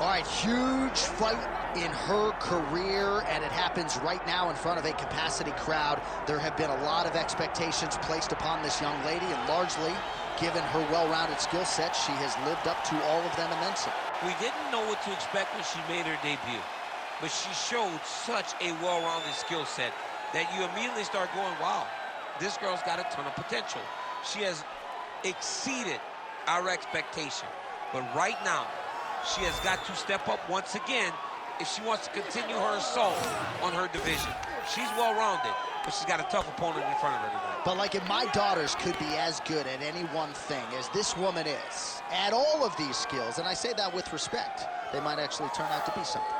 All right, huge fight in her career, and it happens right now in front of a capacity crowd. There have been a lot of expectations placed upon this young lady, and largely, given her well-rounded skill set, she has lived up to all of them and then some. We didn't know what to expect when she made her debut, but she showed such a well-rounded skill set that you immediately start going, wow, this girl's got a ton of potential. She has exceeded our expectation, but right now, she has got to step up once again if she wants to continue her assault on her division. She's well-rounded, but she's got a tough opponent in front of her tonight. But like if my daughters could be as good at any one thing as this woman is, at all of these skills, and I say that with respect, they might actually turn out to be something.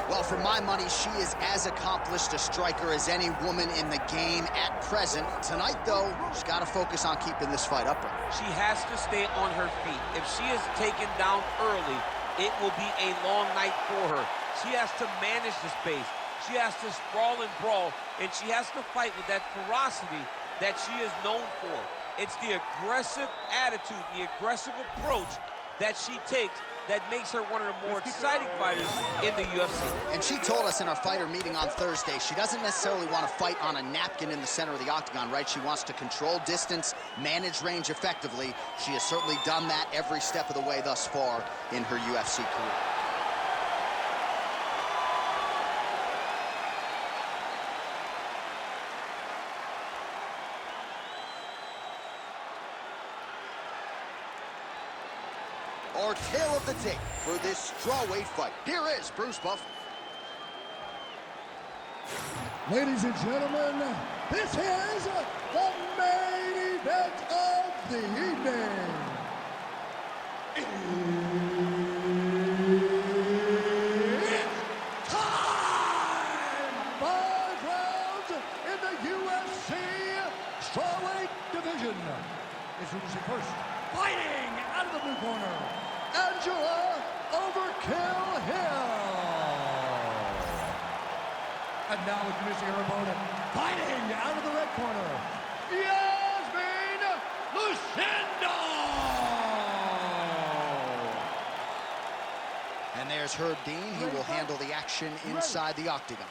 Well, for my money, she is as accomplished a striker as any woman in the game at present. Tonight, though, she's got to focus on keeping this fight upright. She has to stay on her feet. If she is taken down early, it will be a long night for her. She has to manage the space. She has to sprawl and brawl, and she has to fight with that ferocity that she is known for. It's the aggressive attitude, the aggressive approach that she takes that makes her one of the more exciting fighters in the UFC. And she told us in our fighter meeting on Thursday, she doesn't necessarily want to fight on a napkin in the center of the octagon, right? She wants to control distance, manage range effectively. She has certainly done that every step of the way thus far in her UFC career. Our tale of the tape for this strawweight fight. Here is Bruce Buff. Ladies and gentlemen, this is the main event of the evening. It's time! 5 rounds in the UFC strawweight division. Introducing first, fighting out of the blue corner, Angela Overkill Hill. And now introducing her opponent, fighting out of the red corner, Iasmin Lucindo. And there's Herb Dean. He will handle the action inside the octagon.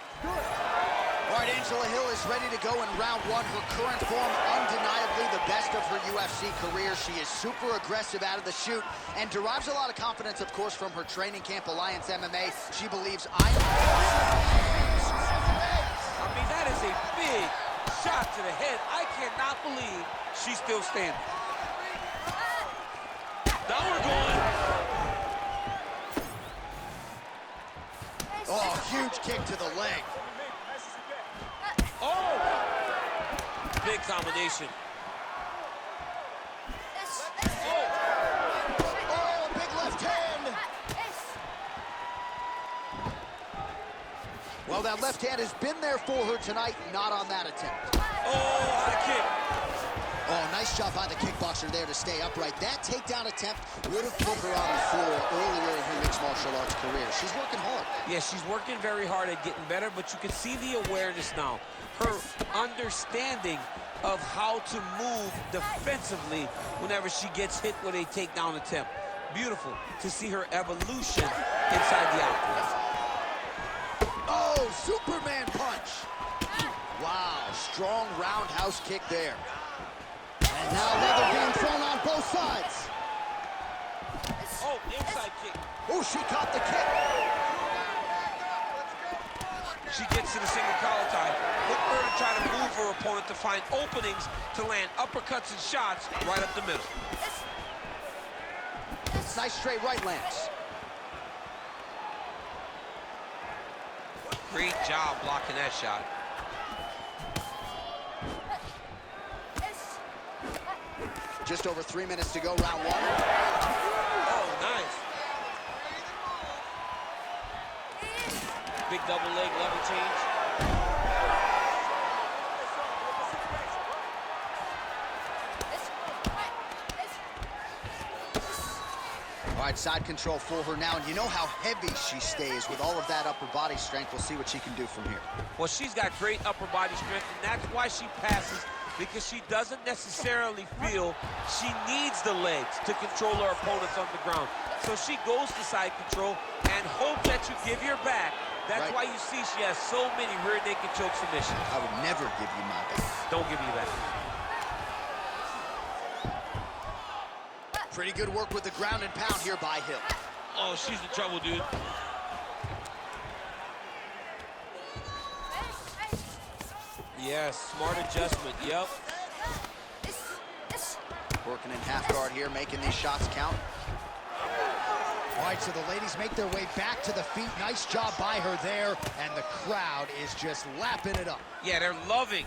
All right, Angela Hill is ready to go in round one. Her current form, undeniably the best of her UFC career. She is super aggressive out of the chute and derives a lot of confidence, of course, from her training camp, Alliance MMA. She believes I mean, that is a big shot to the head. I cannot believe she's still standing. Now we're going. Oh, huge kick to the leg. Oh! Big combination. Oh, big left hand. Well, that left hand has been there for her tonight, not on that attempt. Oh, high kick. Oh, nice job by the kickboxer there to stay upright. That takedown attempt would have put her on the floor earlier in her mixed martial arts career. She's working hard. Yeah, she's working very hard at getting better, but you can see the awareness now. Her understanding of how to move defensively whenever she gets hit with a takedown attempt. Beautiful to see her evolution inside the octagon. Oh, Superman punch. Wow, strong roundhouse kick there. And now leather being thrown on both sides. Oh, inside kick. Oh, she caught the kick. She gets to the single collar tie. Look for her to try to move her opponent to find openings to land uppercuts and shots right up the middle. Nice straight right lands. Great job blocking that shot. Just over 3 minutes to go, round one. Oh, nice. Big double leg level change. All right, side control for her now, and you know how heavy she stays with all of that upper body strength. We'll see what she can do from here. Well, she's got great upper body strength, and that's why she passes, because she doesn't necessarily feel she needs the legs to control her opponents on the ground. So she goes to side control and hopes that you give your back. That's why you see she has so many rear naked choke submissions. I would never give you my back. Don't give me that. Pretty good work with the ground and pound here by Hill. Oh, she's in trouble, dude. Yes, smart adjustment, yep. Working in half guard here, making these shots count. All right, so the ladies make their way back to the feet. Nice job by her there, and the crowd is just lapping it up. Yeah, they're loving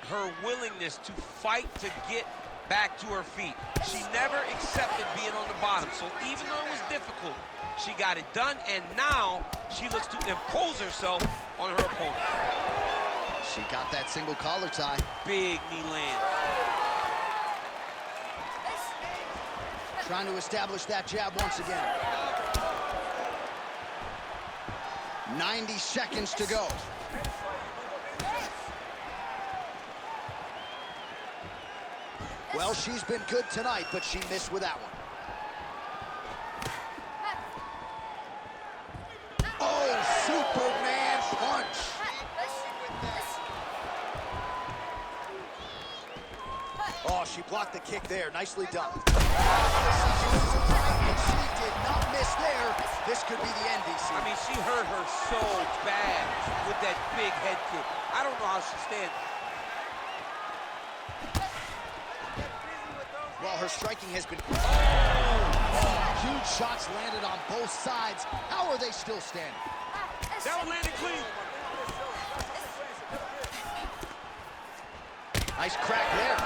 her willingness to fight to get back to her feet. She never accepted being on the bottom, so even though it was difficult, she got it done, and now she looks to impose herself on her opponent. She got that single collar tie. Big knee land. Trying to establish that jab once again. 90 seconds to go. Well, she's been good tonight, but she missed with that one. Oh, Superman punch. Oh, she blocked the kick there. Nicely done. And she did not miss there. This could be the end, DC. I mean, she hurt her so bad with that big head kick. I don't know how she stands. Well, her striking has been... huge shots landed on both sides. How are they still standing? That one landed clean. Nice crack there.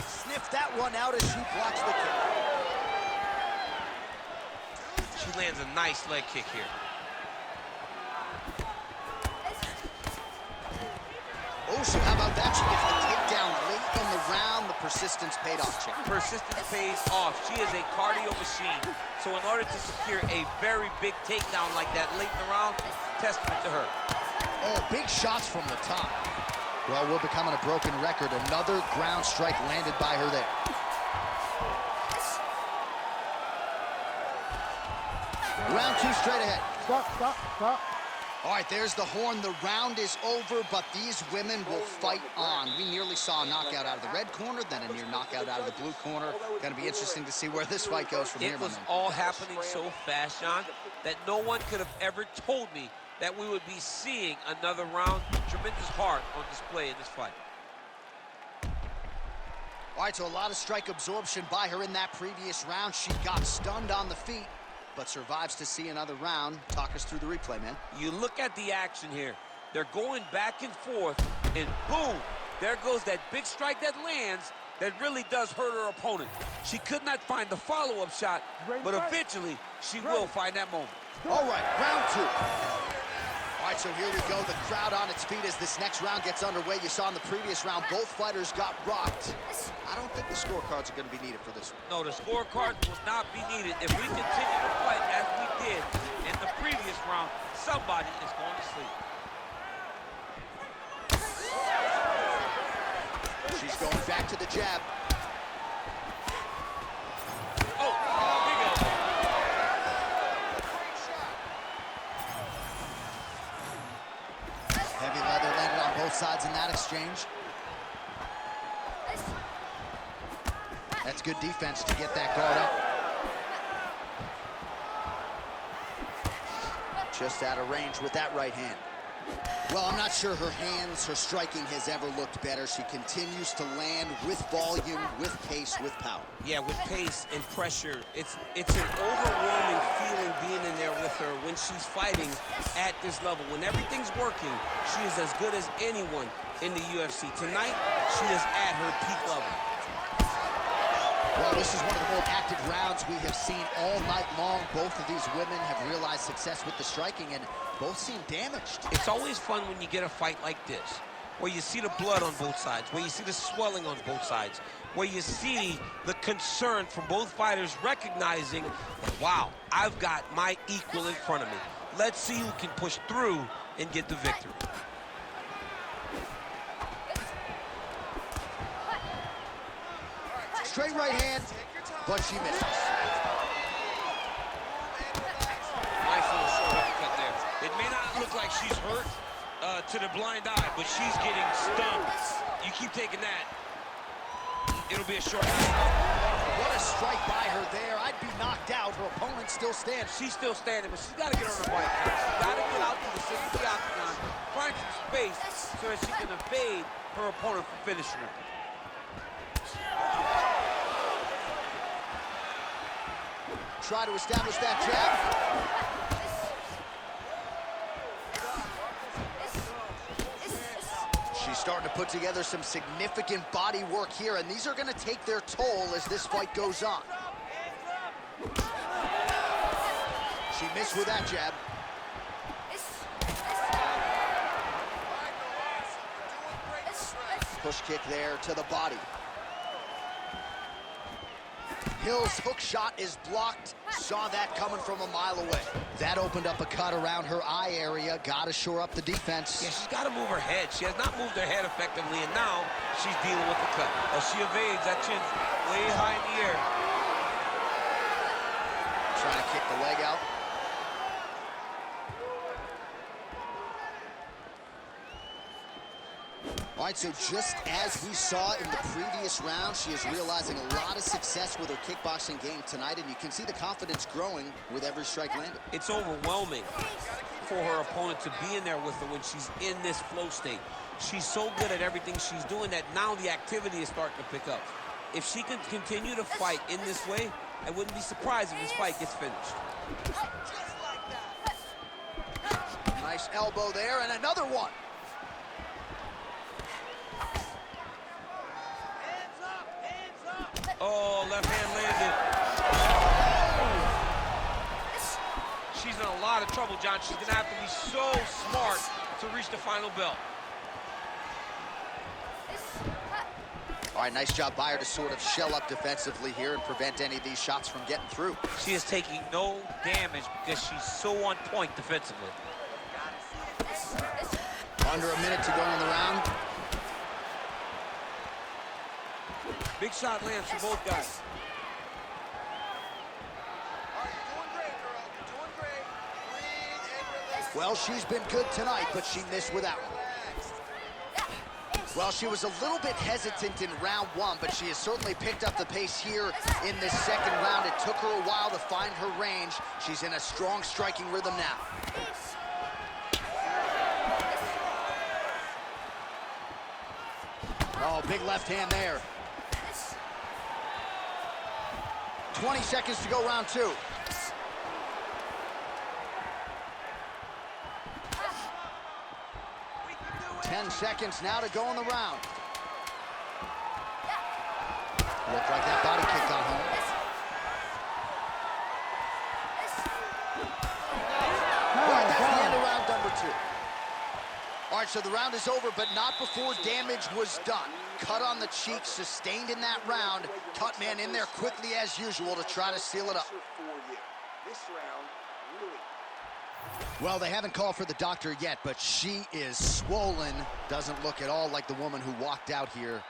Sniff that one out as she blocks the kick. She lands a nice leg kick here. Oh, so how about that? She gets the takedown late in the round. The persistence paid off, Chick. Persistence pays off. She is a cardio machine. So in order to secure a very big takedown like that late in the round, testament to her. Oh, big shots from the top. Well, we're becoming a broken record. Another ground strike landed by her there. Round two straight ahead. Stop. All right, there's the horn. The round is over, but these women will fight on. We nearly saw a knockout out of the red corner, then a near knockout out of the blue corner. Going to be interesting to see where this fight goes from here. It was all happening so fast, John, that no one could have ever told me that we would be seeing another round. Tremendous heart on display in this fight. All right, so a lot of strike absorption by her in that previous round. She got stunned on the feet, but survives to see another round. Talk us through the replay, man. You look at the action here. They're going back and forth, and boom, there goes that big strike that lands that really does hurt her opponent. She could not find the follow-up shot, but eventually she will find that moment. All right, round two. All right, so here we go. The crowd on its feet as this next round gets underway. You saw in the previous round, both fighters got rocked. I don't think the scorecards are going to be needed for this one. No, the scorecards will not be needed. If we continue to fight as we did in the previous round, somebody is going to sleep. She's going back to the jab. Oh, big elbow. Heavy leather landed on both sides in that exchange. That's good defense to get that guard up. Just out of range with that right hand. Well, I'm not sure her hands, her striking has ever looked better. She continues to land with volume, with pace, with power. Yeah, with pace and pressure. It's an overwhelming feeling being in there with her when she's fighting at this level. When everything's working, she is as good as anyone in the UFC. Tonight, she is at her peak level. Well, this is one of the more active rounds we have seen all night long. Both of these women have realized success with the striking, and both seem damaged. It's always fun when you get a fight like this, where you see the blood on both sides, where you see the swelling on both sides, where you see the concern from both fighters recognizing that, wow, I've got my equal in front of me. Let's see who can push through and get the victory. Straight right hand, but she misses. Nice little short uppercut there. It may not look like she's hurt to the blind eye, but she's getting stunned. You keep taking that, it'll be a short knockout. What a strike by her there. I'd be knocked out. Her opponent still stands. She's still standing, but she's got to get on her bike. She's got to get out to the center of the octagon, find some space so that she can evade her opponent from finishing her. Try to establish that jab. She's starting to put together some significant body work here, and these are going to take their toll as this fight goes on. She missed with that jab. Push kick there to the body. Hill's hook shot is blocked. Saw that coming from a mile away. That opened up a cut around her eye area. Got to shore up the defense. Yeah, she's got to move her head. She has not moved her head effectively, and now she's dealing with the cut. As she evades, that chin's way high in the air. Trying to kick the leg out. All right, so just as we saw in the previous round, she is realizing a lot of success with her kickboxing game tonight, and you can see the confidence growing with every strike landed. It's overwhelming for her opponent to be in there with her when she's in this flow state. She's so good at everything she's doing that now the activity is starting to pick up. If she can continue to fight in this way, I wouldn't be surprised if this fight gets finished. Nice elbow there, and another one. Oh, left hand landed. She's in a lot of trouble, John. She's gonna have to be so smart to reach the final bell. All right, nice job by her to sort of shell up defensively here and prevent any of these shots from getting through. She is taking no damage because she's so on point defensively. Under a minute to go in the round. Big shot lands for both guys. Well, she's been good tonight, but she missed with that one. Well, she was a little bit hesitant in round one, but she has certainly picked up the pace here in this second round. It took her a while to find her range. She's in a strong striking rhythm now. Oh, big left hand there. 20 seconds to go, round two. Ten seconds now to go in the round. Looked like that body kick got home. All right, that's the end of round number two. All right, so the round is over, but not before damage was done. Cut on the cheek, sustained in that round. Cut man in there quickly as usual to try to seal it up. Well, they haven't called for the doctor yet, but she is swollen. Doesn't look at all like the woman who walked out here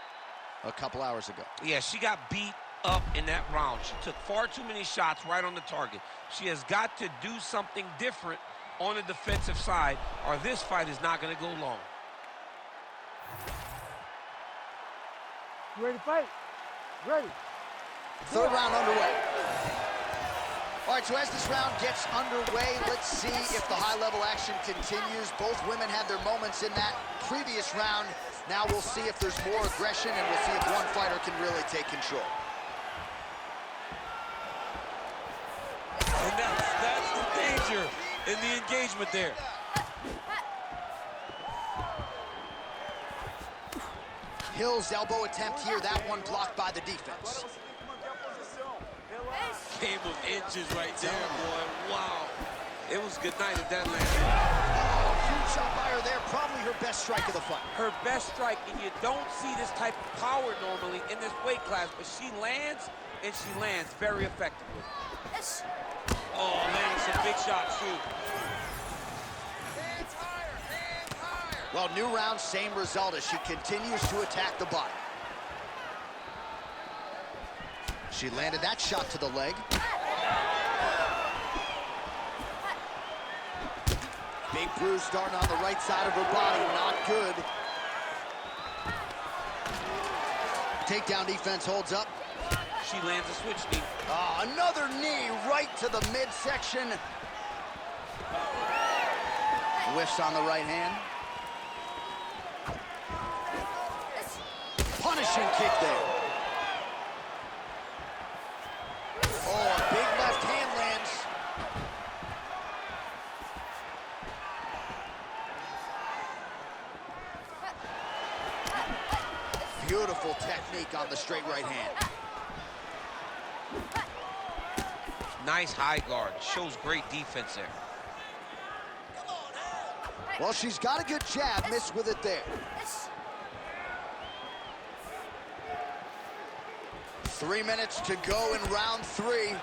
a couple hours ago. Yeah, she got beat up in that round. She took far too many shots right on the target. She has got to do something different on the defensive side, or this fight is not going to go long. You ready to fight? Ready. Third round underway. All right, so as this round gets underway, let's see if the high-level action continues. Both women had their moments in that previous round. Now we'll see if there's more aggression, and we'll see if one fighter can really take control. And that's the danger in the engagement there. Hill's elbow attempt here, that one blocked by the defense. Game of inches right there, boy. Wow. It was good night at that landed. Oh, huge shot by her there, probably her best strike of the fight. Her best strike, and you don't see this type of power normally in this weight class, but she lands, and she lands very effectively. Oh, landing some big shots, too. Hands higher, hands higher. Well, new round, same result as she continues to attack the body. She landed that shot to the leg. Big bruise starting on the right side of her body, not good. Takedown defense holds up. She lands a switch knee. Another knee right to the midsection. Whiffs on the right hand. Punishing kick there. Oh, a big left hand lands. Beautiful technique on the straight right hand. Nice high guard. Shows great defense there. Well, she's got a good jab, missed with it there. 3 minutes to go in round 3.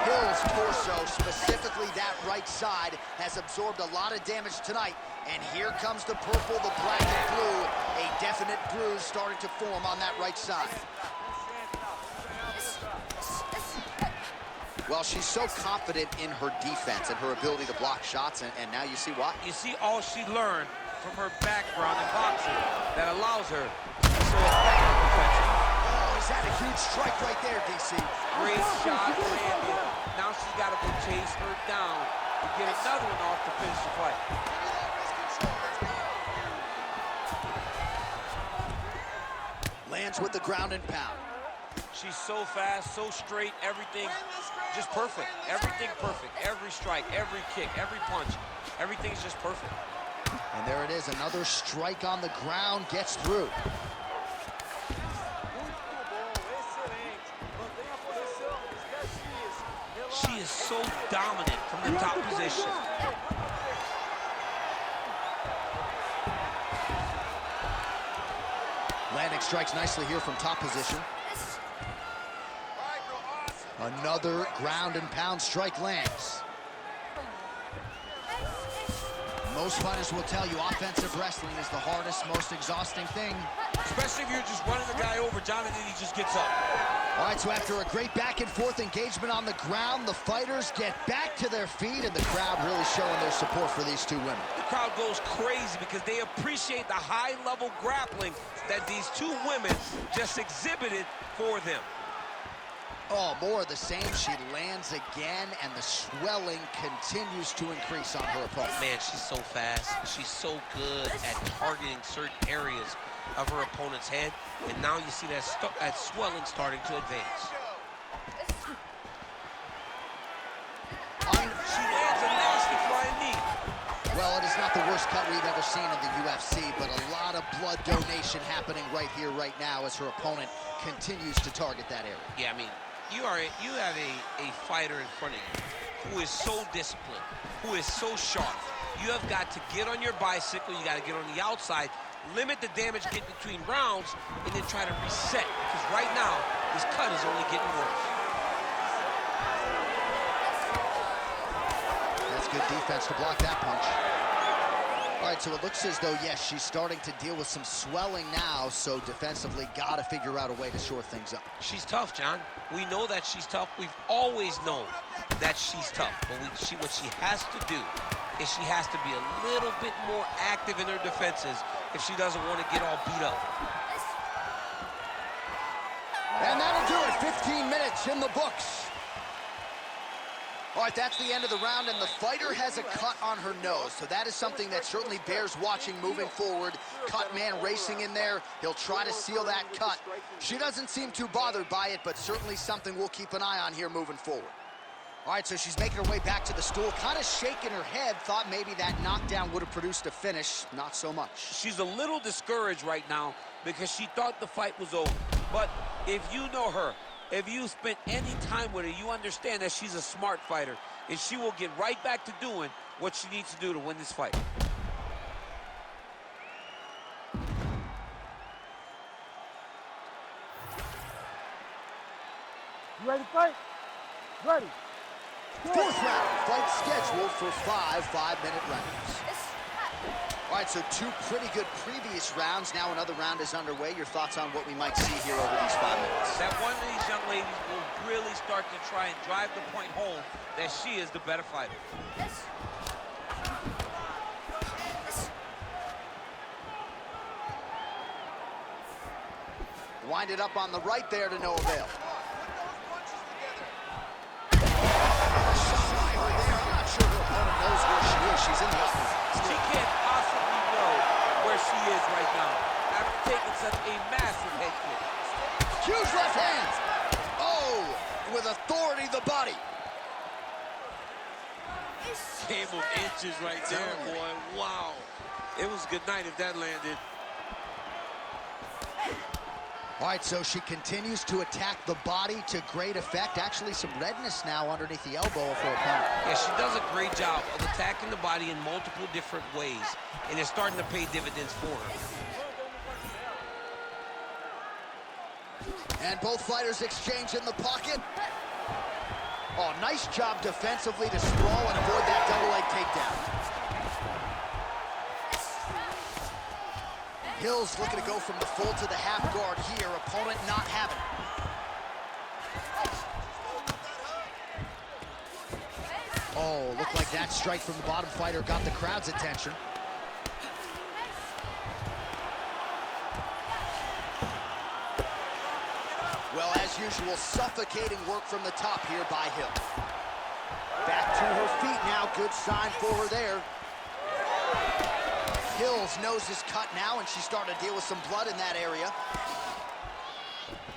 Hill's torso, specifically that right side, has absorbed a lot of damage tonight. And here comes the purple, the black, and blue. A definite bruise starting to form on that right side. Well, she's so confident in her defense and her ability to block shots, and now you see why. You see all she learned from her background in boxing that allows her to be so effective defensively. Oh, he's had a huge strike right there, DC. Great shot landed. Now she's got to go chase her down and get another one off to finish the fight. Lands with the ground and pound. She's so fast, so straight, everything just perfect. Everything perfect. Every strike, every kick, every punch, everything's just perfect. And there it is, another strike on the ground gets through. She is so dominant from the top position. Landing strikes nicely here from top position. Another ground and pound strike lands. Most fighters will tell you offensive wrestling is the hardest, most exhausting thing. Especially if you're just running the guy over, Jonathan, he just gets up. All right, so after a great back and forth engagement on the ground, the fighters get back to their feet, and the crowd really showing their support for these two women. The crowd goes crazy because they appreciate the high-level grappling that these two women just exhibited for them. Oh, more of the same. She lands again, and the swelling continues to increase on her opponent. Man, she's so fast. She's so good at targeting certain areas of her opponent's head, and now you see that swelling starting to advance. She lands a nasty flying knee. Well, it is not the worst cut we've ever seen in the UFC, but a lot of blood donation happening right here, right now, as her opponent continues to target that area. Yeah, I mean, you have a fighter in front of you who is so disciplined, who is so sharp. You have got to get on your bicycle, you got to get on the outside, limit the damage get between rounds, and then try to reset, because right now, this cut is only getting worse. That's good defense to block that punch. All right, so it looks as though, yes, she's starting to deal with some swelling now, so defensively got to figure out a way to shore things up. She's tough, John. We know that she's tough. We've always known that she's tough, but what she has to do is she has to be a little bit more active in her defenses if she doesn't want to get all beat up. And that'll do it. 15 minutes in the books. All right, that's the end of the round, and the fighter has a cut on her nose, so that is something that certainly bears watching moving forward. Cut man racing in there. He'll try to seal that cut. She doesn't seem too bothered by it, but certainly something we'll keep an eye on here moving forward. All right, so she's making her way back to the stool, kind of shaking her head, thought maybe that knockdown would have produced a finish. Not so much. She's a little discouraged right now because she thought the fight was over. But if you know her, if you spent any time with her, you understand that she's a smart fighter. and she will get right back to doing what she needs to do to win this fight. You ready to fight? Ready. Fourth round, fight scheduled for 5 5-minute rounds. All right, so 2 pretty good previous rounds. Now another round is underway. Your thoughts on what we might see here over these 5 minutes? That one of these young ladies will really start to try and drive the point home that she is the better fighter. Winded up on the right there to no avail. Knows where she is. She's in the opposite. She can't possibly know where she is right now after taking such a massive head kick. Huge left hand. Oh, with authority, the body. Game of inches right there, boy. Wow. It was a good night if that landed. All right, so she continues to attack the body to great effect. Actually, some redness now underneath the elbow for her opponent. Yeah, she does a great job of attacking the body in multiple different ways, and it's starting to pay dividends for her. And both fighters exchange in the pocket. Oh, nice job defensively to sprawl and avoid that double leg takedown. Hill's looking to go from the full to the half guard here. Opponent not having it. Oh, looked like that strike from the bottom fighter got the crowd's attention. Well, as usual, suffocating work from the top here by Hill. Back to her feet now. Good sign for her there. Hill's nose is cut now, and she's starting to deal with some blood in that area.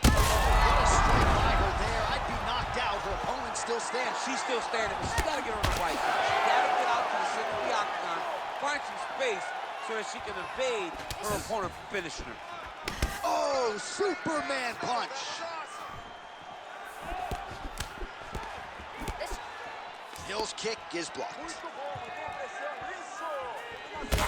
What a strike by her there. I'd be knocked out. Her opponent still stands. She's still standing, but she's got to get on the right. She's got to get out to the center of the octagon, find some space so that she can evade her opponent from finishing her. Oh, Superman punch. Hill's kick is blocked.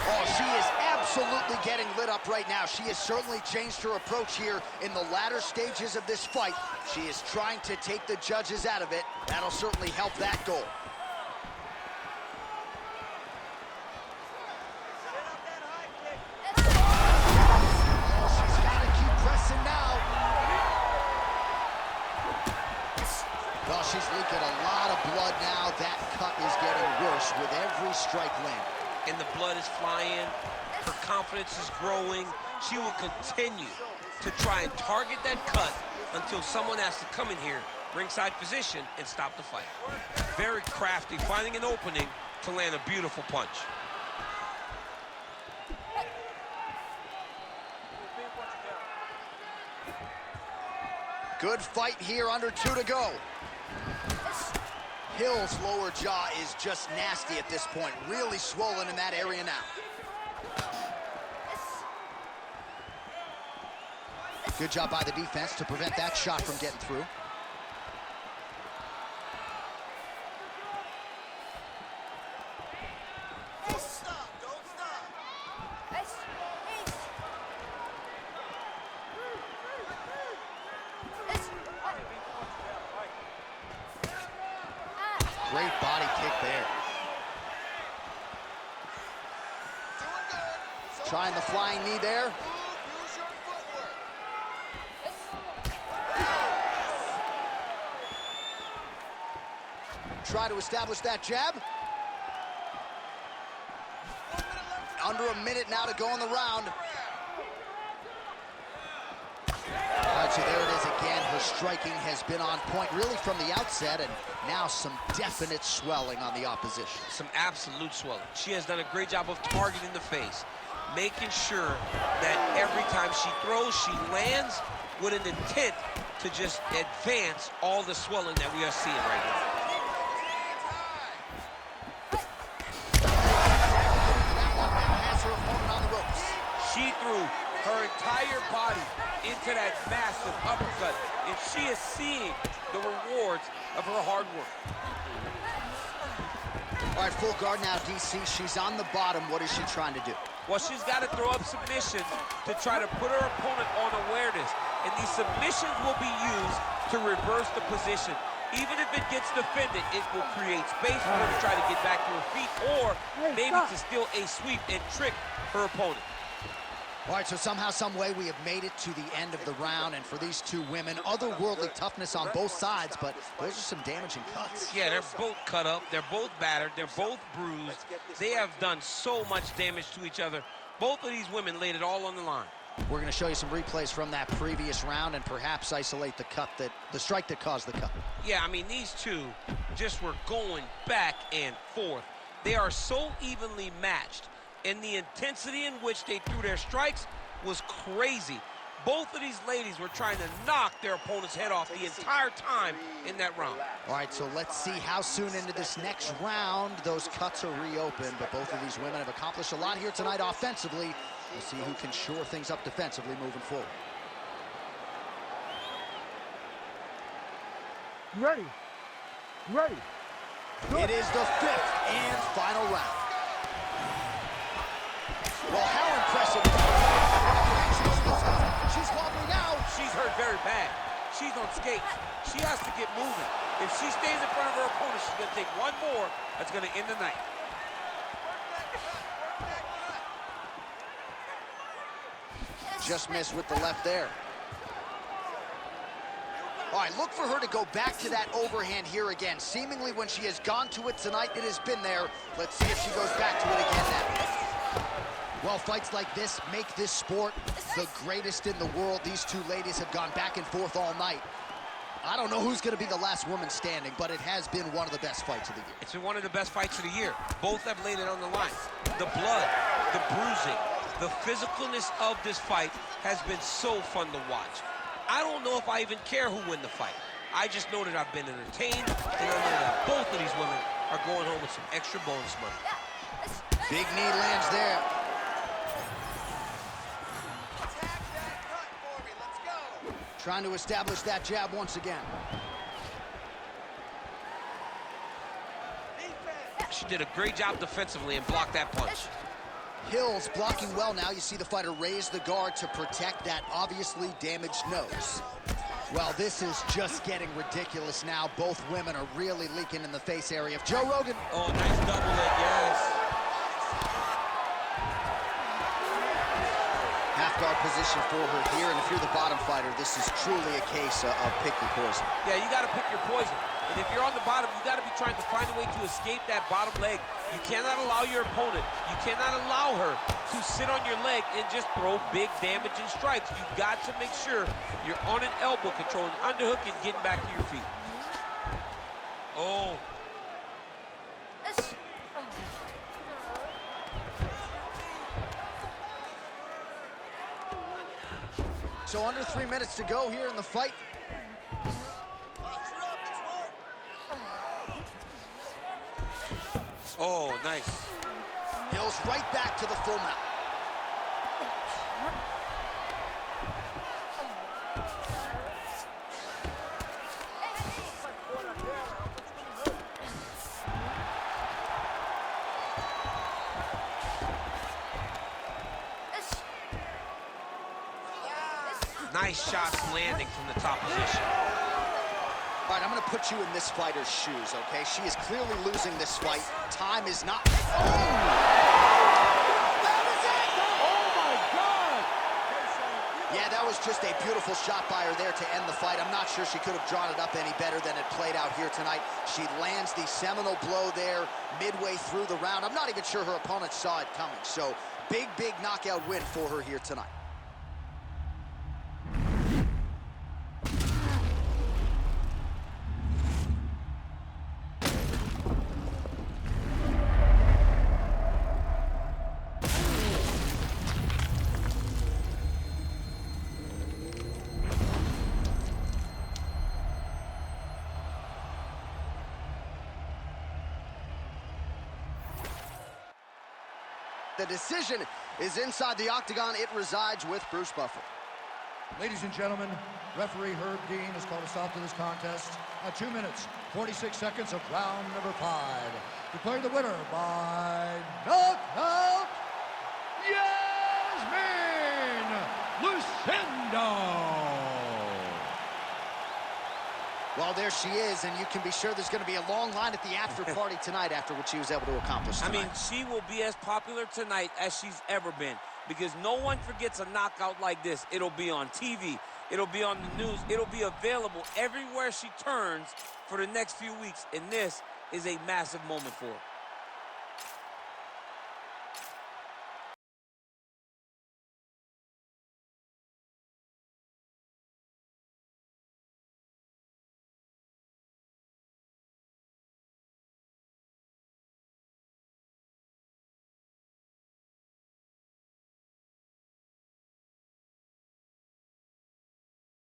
Oh, she is absolutely getting lit up right now. She has certainly changed her approach here in the latter stages of this fight. She is trying to take the judges out of it. That'll certainly help that goal. Oh, she's got to keep pressing now. Well, she's leaking a lot of blood now. That cut is getting worse with every strike landed. And the blood is flying, her confidence is growing. She will continue to try and target that cut until someone has to come in here, ringside position, and stop the fight. Very crafty, finding an opening to land a beautiful punch. Good fight here, under 2 to go. Hill's lower jaw is just nasty at this point. Really swollen in that area now. Good job by the defense to prevent that shot from getting through. Don't stop, don't stop. Great body kick there. Trying the flying knee there. Use your footwork. Try to establish that jab. Under a minute now to go in the round. All right, so there it is again. Her striking has been on point really from the outset, and now some definite swelling on the opposition. Some absolute swelling. She has done a great job of targeting the face, making sure that every time she throws, she lands with an intent to just advance all the swelling that we are seeing right now. She threw her entire body into that massive uppercut, and she is seeing the rewards of her hard work. All right, full guard now, DC. She's on the bottom. What is she trying to do? Well, she's got to throw up submissions to try to put her opponent on awareness. And these submissions will be used to reverse the position. Even if it gets defended, it will create space for her to try to get back to her feet, or maybe to steal a sweep and trick her opponent. All right, so somehow, some way, we have made it to the end of the round, and for these two women, otherworldly toughness on both sides, but those are some damaging cuts. Yeah, they're both cut up, they're both battered, they're both bruised. They have done so much damage to each other. Both of these women laid it all on the line. We're going to show you some replays from that previous round and perhaps isolate the strike that caused the cut. Yeah, I mean, these two just were going back and forth. They are so evenly matched, and the intensity in which they threw their strikes was crazy. Both of these ladies were trying to knock their opponent's head off the entire time in that round. All right, so let's see how soon into this next round those cuts are reopened, but both of these women have accomplished a lot here tonight offensively. We'll see who can shore things up defensively moving forward. You ready? You ready? It is the 5th and final round. Well, how impressive. She's wobbling out. She's hurt very bad. She's on skates. She has to get moving. If she stays in front of her opponent, she's going to take one more. That's going to end the night. Just missed with the left there. All right, look for her to go back to that overhand here again. Seemingly when she has gone to it tonight, it has been there. Let's see if she goes back to it again now. Well, fights like this make this sport the greatest in the world. These two ladies have gone back and forth all night. I don't know who's going to be the last woman standing, but it has been one of the best fights of the year. It's been one of the best fights of the year. Both have laid it on the line. The blood, the bruising, the physicalness of this fight has been so fun to watch. I don't know if I even care who wins the fight. I just know that I've been entertained, and I know that both of these women are going home with some extra bonus money. Big knee lands there. Attack that cut for me. Let's go. Trying to establish that jab once again. She did a great job defensively and blocked that punch. Hill's blocking well now. You see the fighter raise the guard to protect that obviously damaged nose. Well, this is just getting ridiculous now. Both women are really leaking in the face area of Joe Rogan. Oh, nice double leg, yes. Half guard position for her here, and if you're the bottom fighter, this is truly a case of pick your poison. Yeah, you got to pick your poison. And if you're on the bottom, you got to be trying to find a way to escape that bottom leg. You cannot allow your opponent, you cannot allow her to sit on your leg and just throw big damaging strikes. You've got to make sure you're on an elbow, controlling underhook and getting back to your feet. Oh. So under 3 minutes to go here in the fight. Oh, nice. Hill's right back to the full mount. Nice shots landing from the top position. All right, I'm going to put you in this fighter's shoes, okay? She is clearly losing this fight. Time is not... Oh! That is it! Oh, my God! Yeah, that was just a beautiful shot by her there to end the fight. I'm not sure she could have drawn it up any better than it played out here tonight. She lands the seminal blow there midway through the round. I'm not even sure her opponent saw it coming. So, big, big knockout win for her here tonight. The decision is inside the octagon. It resides with Bruce Buffer. Ladies and gentlemen, referee Herb Dean has called a stop to this contest at 2 minutes, 46 seconds of round number 5. Declaring the winner by knockout, Iasmin Lucindo. Well, there she is, and you can be sure there's going to be a long line at the after party tonight after what she was able to accomplish tonight. I mean, she will be as popular tonight as she's ever been, because no one forgets a knockout like this. It'll be on TV. It'll be on the news. It'll be available everywhere she turns for the next few weeks, and this is a massive moment for her.